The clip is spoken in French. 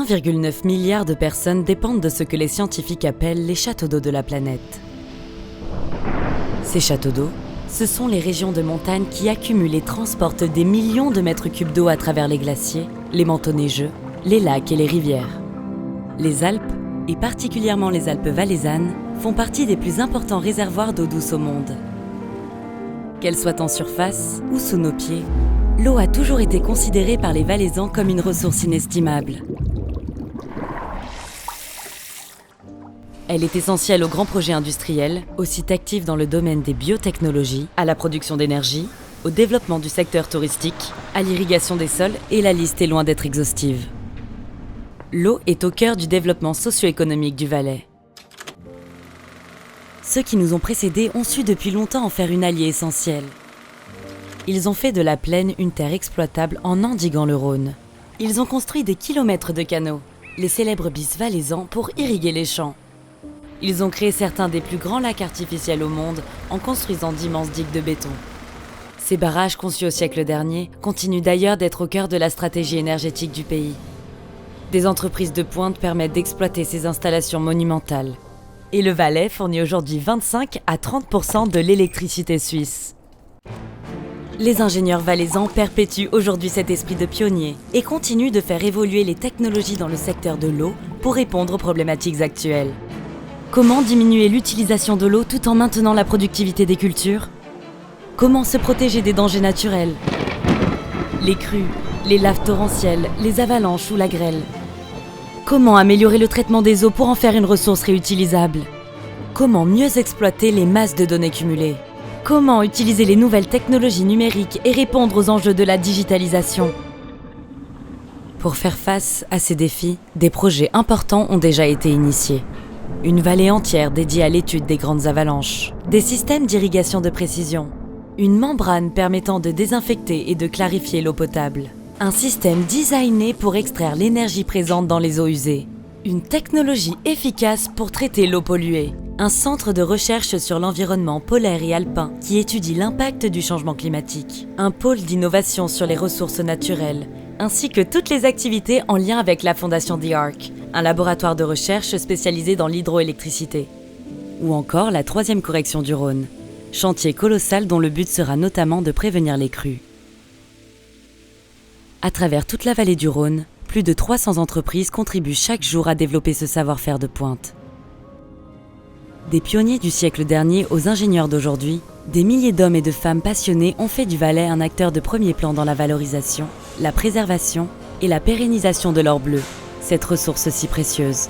1,9 milliard de personnes dépendent de ce que les scientifiques appellent les châteaux d'eau de la planète. Ces châteaux d'eau, ce sont les régions de montagne qui accumulent et transportent des millions de mètres cubes d'eau à travers les glaciers, les manteaux neigeux, les lacs et les rivières. Les Alpes, et particulièrement les Alpes valaisannes, font partie des plus importants réservoirs d'eau douce au monde. Qu'elle soit en surface ou sous nos pieds, l'eau a toujours été considérée par les Valaisans comme une ressource inestimable. Elle est essentielle aux grands projets industriels, aux sites actifs dans le domaine des biotechnologies, à la production d'énergie, au développement du secteur touristique, à l'irrigation des sols, et la liste est loin d'être exhaustive. L'eau est au cœur du développement socio-économique du Valais. Ceux qui nous ont précédés ont su depuis longtemps en faire une alliée essentielle. Ils ont fait de la plaine une terre exploitable en endiguant le Rhône. Ils ont construit des kilomètres de canaux, les célèbres bis valaisans, pour irriguer les champs. Ils ont créé certains des plus grands lacs artificiels au monde en construisant d'immenses digues de béton. Ces barrages conçus au siècle dernier continuent d'ailleurs d'être au cœur de la stratégie énergétique du pays. Des entreprises de pointe permettent d'exploiter ces installations monumentales. Et le Valais fournit aujourd'hui 25 à 30% de l'électricité suisse. Les ingénieurs valaisans perpétuent aujourd'hui cet esprit de pionnier et continuent de faire évoluer les technologies dans le secteur de l'eau pour répondre aux problématiques actuelles. Comment diminuer l'utilisation de l'eau tout en maintenant la productivité des cultures? Comment se protéger des dangers naturels? Les crues, les laves torrentielles, les avalanches ou la grêle. Comment améliorer le traitement des eaux pour en faire une ressource réutilisable? Comment mieux exploiter les masses de données cumulées? Comment utiliser les nouvelles technologies numériques et répondre aux enjeux de la digitalisation? Pour faire face à ces défis, des projets importants ont déjà été initiés. Une vallée entière dédiée à l'étude des grandes avalanches, des systèmes d'irrigation de précision, une membrane permettant de désinfecter et de clarifier l'eau potable, un système designé pour extraire l'énergie présente dans les eaux usées, une technologie efficace pour traiter l'eau polluée, un centre de recherche sur l'environnement polaire et alpin qui étudie l'impact du changement climatique, un pôle d'innovation sur les ressources naturelles, ainsi que toutes les activités en lien avec la Fondation The Ark, un laboratoire de recherche spécialisé dans l'hydroélectricité. Ou encore la 3e correction du Rhône, chantier colossal dont le but sera notamment de prévenir les crues. À travers toute la vallée du Rhône, plus de 300 entreprises contribuent chaque jour à développer ce savoir-faire de pointe. Des pionniers du siècle dernier aux ingénieurs d'aujourd'hui, des milliers d'hommes et de femmes passionnés ont fait du Valais un acteur de premier plan dans la valorisation, la préservation et la pérennisation de l'or bleu, cette ressource si précieuse.